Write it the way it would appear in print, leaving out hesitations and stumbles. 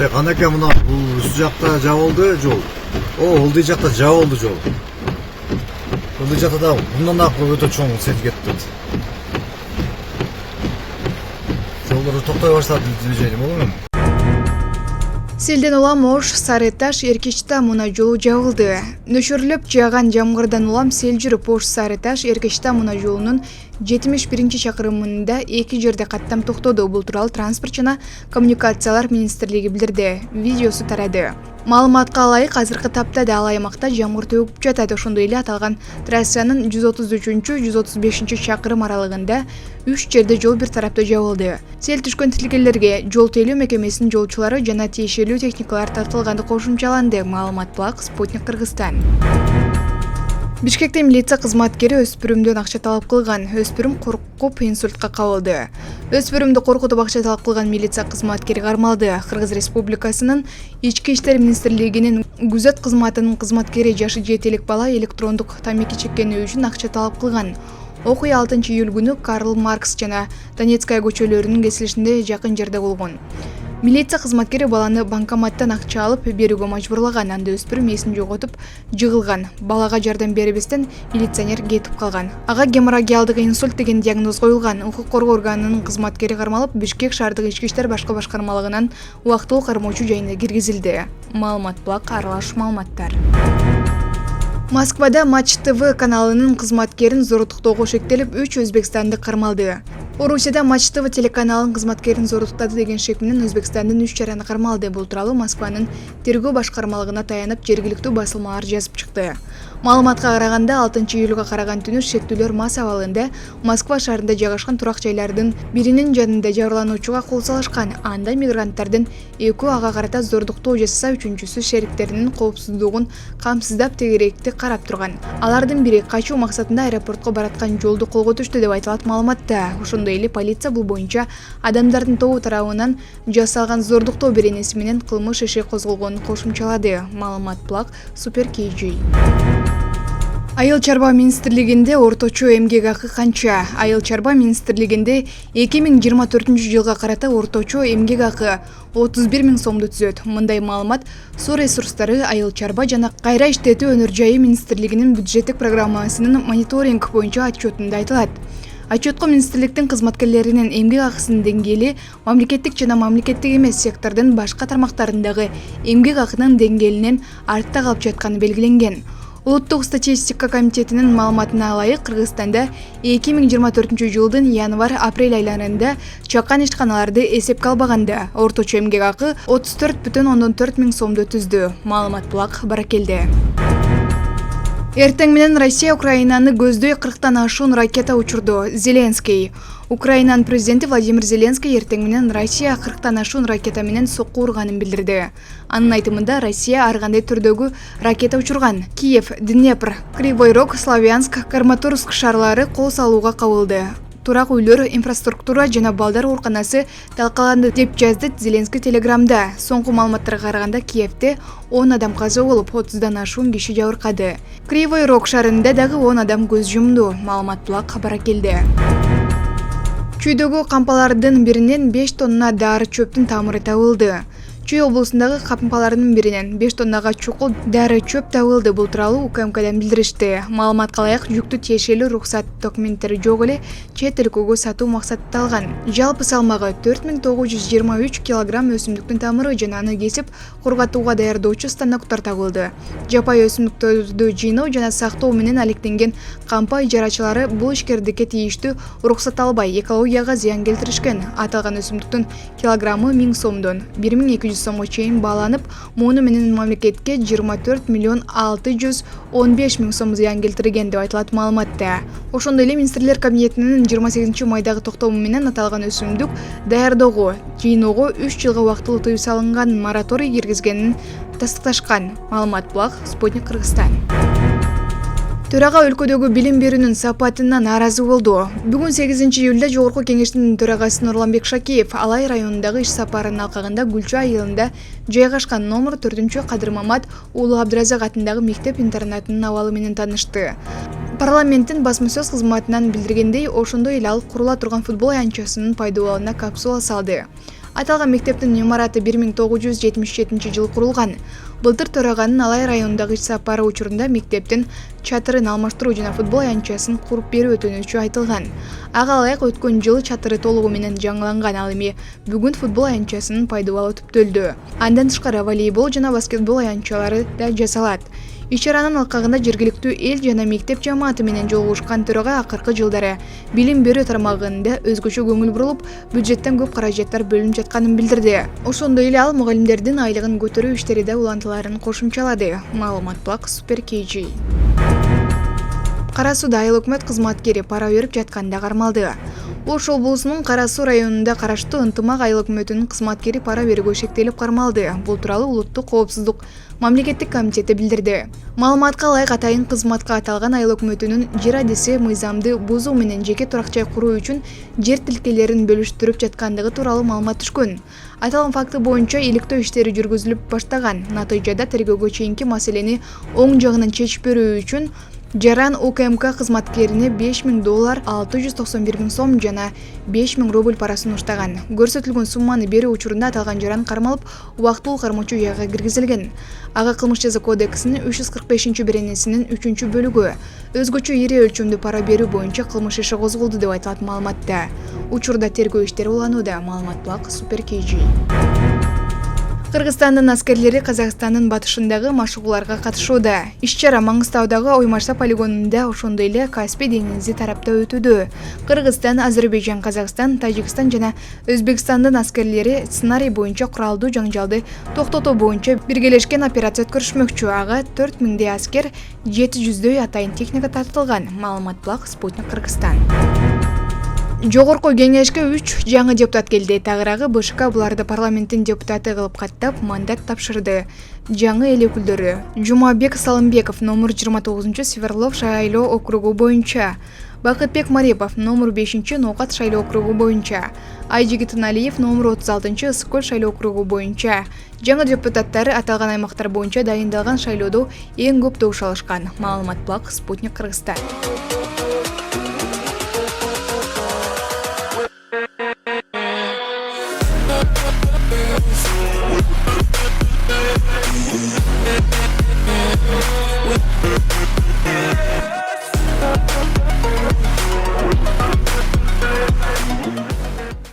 канаке мына бул үстү жакта жабылды жол. Ылдый жакта жабылды жол. Ылдый жакта да мындан да өтө чоң сел кетти. Жолдор токтой баштады движение болобу? Селден улам Ош, Сары Таш, Эркечта муна жолу жабылды. Нөшөрлөп жааган жамгырдан улам сел жүрүп Ош, Сары Таш, Эркечта муна жолунун 71-чакырымында эки жерде каттам токтоду. Бул тууралуу Транспорт жана коммуникациялар министрлиги билдирди. Видеосу тарады. Маалыматка ылайык, азыркы тапта да ал аймакта жамгыр төгүп жатат. Ошондой эле аталган трассанын 133-135 чакырым аралыгында 3 жерде жол бир тарапта жабылды. Сел түшкөн тилкелерге жол тейлөө мекемесинин жолчулары жана тиешелүү техникалар тартылганды кошумчаланды. Маалымат булак Спутник Кыргызстан. Бишкекте милиция кызматкери өспүрүмдөн акча талап кылган. Өспүрүм коркуп инсультка кабылды. Өспүрүмдү коркутуп акча талап кылган милиция кызматкери кармалды. Кыргыз Республикасынын Ички иштер министрлигинин күзөт кызматынын кызматкери жашы 7 бала электрондук тамеки чеккени үчүн акча талап кылган. Окуя 6-июль күнү Карл Маркс жана Донецкая көчөлөрүнүн кесилишинде жакын жерде болгон. Милиция кызматкери баланы банкоматтан акча алып берүүгө мажбурлаган. Анда өспүрүм эсин жоготуп жыгылган. Балага жардам бербестен милиционер кетип калган. Ага геморрагиалдык инсульт деген диагноз коюлган. Укук коргоо органынын кызматкери кармалып, Бишкек шаардык ички иштер башкармалыгынан убактылуу кармоочу жайына киргизилди. Маалымат булак аралаш маалыматтар. Москвада Матч ТВ каналынын кызматкерин зоруктоого шектелип 3 өзбекстандык кармалды. Орусияда Матч ТВ телеканалынын кызматкерин зоруктады деген шек менен Өзбекстандын 3 жараны кармалды. Бул тууралуу Москванын тергөө башкармалыгына таянып жергиликтүү басылмалар жазып чыкты. Маалыматка караганда 6-июлга караган түнү шектүүлөр мас абалында Москва шаарында жайгашкан турак жайлардын биринин жанында жабырлануучуга кол салышкан. Анда мигранттардын экөө ага карата зордуктоо жасаса, үчүнчүсү шериктеринин коопсуздугун камсыздап тегеректи карап турган. Алардын бири качуу максатында аэропортко бараткан жолду колго түштү деп айтылат маалыматта. Ошондой эле полиция бул боюнча адамдардын тобу тарабынан жасалган зордуктоо беренеси менен кылмыш иши козголгонун кошумчалады. Маалымат булак Супер KG. Айыл чарба министрлигинде орточо эмгек акы канча? Айыл чарба министрлигинде 2024-жылга карата орточо эмгек акы 31 000 сомду түзөт. Мындай маалымат суу ресурстары, айыл чарба жана кайра иштетүү өнөр жайы министрлигинин бюджеттик программасынын мониторинг боюнча отчетунда айтылат. Отчетко министрликтин кызматкерлеринин эмгек акысынын деңгээли мамлекеттик жана мамлекеттик эмес сектордун башка тармактарындагы эмгек акынын деңгээлинен артта калып жатканы белгиленген. Улуттук статистика комитетинин маалыматына ылайык, Кыргызстанда 2024 январь-апрель айларында чакан ишканаларды эсепке албаганда орточо эмгек акы 34,4 000 сомду түздү. Маалымат булак Баракелде. Эртең менен Россия Украинаны көздөй 40-тан ашуун ракета учурду. Зеленский. Украинанын президенти Владимир Зеленский эртең менен Россия 40-тан ашуун ракета менен сокку урганын билдирди. Анын айтымында Россия ар кандай түрдөгү ракета учурган. Киев, Днепр, Кривой Рог, Славянск, Краматорск шаарлары кол салууга кабылды. Турак үйлөр, инфраструктура жана балдар ооруканасы талкаланды деп жазды Зеленский телеграмда. Соңку маалыматтарга караганда Киевде 10 адам каза болуп, 30дан ашуун киши жабыркады. Кривой Рог шаарында дагы 10 адам көз жумду. Маалымат булак Баракелде. Чүйдөгү кампалардын биринен 5 тонна дары чөптүн тамыры табылды. Чүй облусундагы кампалардын биринен 5 тоннага чукул дары чөп табылды. Бул тууралуу УКМКдан билдиришти. Маалыматка ылайык, жүктү тиешелүү уруксат документтери жок эле чет өлкөгө сатуу максатында алган. Жалпы салмагы 4923 килограмм өсүмдүктүн тамыры жана аны кесип кургатууга даярдоочу станоктор табылды. Жапай өсүмдүктөрдү жыйноо жана сактоо менен алектенген кампа ижарачылары бул ишкердикке тийиштүү уруксат албай, экологияга зыян келтиришкен. Аталган өсүмдүктүн килограммы 1000 сомдон 1200 сомго чейин бааланып, муну менен мамлекетке 24,615 сом зыян келтирген деп айтылат маалыматта. Ошондой эле министрлер кабинетинин 28-майдагы токтому менен аталган өсүмдүк даярдоого, жыйноого 3 жылга убактылуу тыюу салынган мораторий киргизгенин тастыкташкан. Маалымат булак Спутник Кыргызстан. Төрага өлкөдөгү билим берүүнүн сапатына нааразы болду. Бүгүн 8-июлда Жогорку кеңештин төрагасы Нурланбек Шакеев Алай районундагы иш сапарынын алкагында Гүлчү айылында жайгашкан номер 4-Кадыр Мамат уулу Абдыразак атындагы мектеп-интернатынын абалы менен таанышты. Парламенттин басма сөз кызматынан билдиргендей, ошондой эле ал курула турган футбол аянтчасынын пайдаланууна капсула салды. Аталган мектептин имараты 1977-жылы курулган. Былтыр Төраганын Алай районундагы иш сапары учурунда мектептин чатырын алмаштыруу жана футбол аянтчасын куруп берүү өтүнүчү айтылган. Ага ылайык өткөн жылы чатыры толугу менен жаңыланган, ал эми бүгүн футбол аянтчасынын пайдубалы түптөлдү. Андан тышкары волейбол жана баскетбол аянтчалары да жасалат. Иш-чаранын алкагында жергиликтүү эл жана мектеп жамааты менен жолугушкан төрага акыркы жылдары билим берүү тармагында өзгөчө көңүл бурулуп, бюджеттен көп каражаттар бөлүнүп жатканын билдирди. Ошондой эле ал мугалимдердин айлыгын көтөрүү иштери да улантыларын кошумчалады. Маалымат Блак Супер KG. Кара Сууда айыл өкмөт кызматкери пара берип жатканда кармалды. Ош облусунун Кара Суу районунда караштуу Ынтымак айыл өкмөтүнүн кызматкери пара берүүгө шектелип кармалды. Бул тууралуу Улуттук коопсуздук мамлекеттик комитети билдирди. Маалыматка ылайык атайын кызматка аталган айыл өкмөтүнүн жер адиси мыйзамды бузуу менен жеке турак-жай куруу үчүн жер тилкелерин бөлүштүрүп жаткандыгы тууралуу маалымат түшкөн. Аталган факты боюнча иликтөө иштери жүргүзүлүп баштаган. Натыйжада тергөөгө чейинки маселени оң жагынан чечип берүү үчүн Жаран УКМК кызматкерине $5.000, 691 000 сом жана 5 000 рубль парасын уштаган. Көрсөтүлгөн сумманы берүү учурунда аталган жаран кармалып, убактылуу кармоочу жайга киргизилген. Ага кылмыш жаза кодексинин 345-беренесинин 3-бөлүгү өзгөчө ири өлчөмдүү пара берүү боюнча кылмыш иши козголду деп айтылат маалыматта. Учурда тергөө иштери уланууда. Маалымат Блак Супер KG. Кыргызстандын аскерлери Казакстандын батышындагы машыгууларга катышууда. Иш-чара Маңгыстаудагы Оймарса полигонунда, ошондой эле Каспий деңизи тарапта өтүүдө. Кыргызстан, Азербайжан, Казакстан, Тажикстан жана Өзбекстандын аскерлери сценарий боюнча куралдуу жаңжалды токтотуу боюнча биргелешкен операция өткөрүшмөкчү. Ага 4000 аскер, 700 атайын техника тартылган. Маалымат Блак Спутник Кыргызстан. Жогорку кеңешке 3 жаңы депутат келди. Тагыраагы БШК буларды парламенттин депутаты кылып каттап, мандат тапшырды. Жаңы эл өкүлдөрү: Жумабек Салымбеков номер 29 Сверлов шайлоо округу боюнча, Бакытбек Марипов номер 5 Ноокат шайлоо округу боюнча, Айжигит Налиев номер 36 Ысык көл шайлоо округу боюнча. Жаңы депутаттары аталган аймактар боюнча дайындалган шайлоодо эң көп добуш алышкан. Маалымат Блак Спутник Кыргызстан.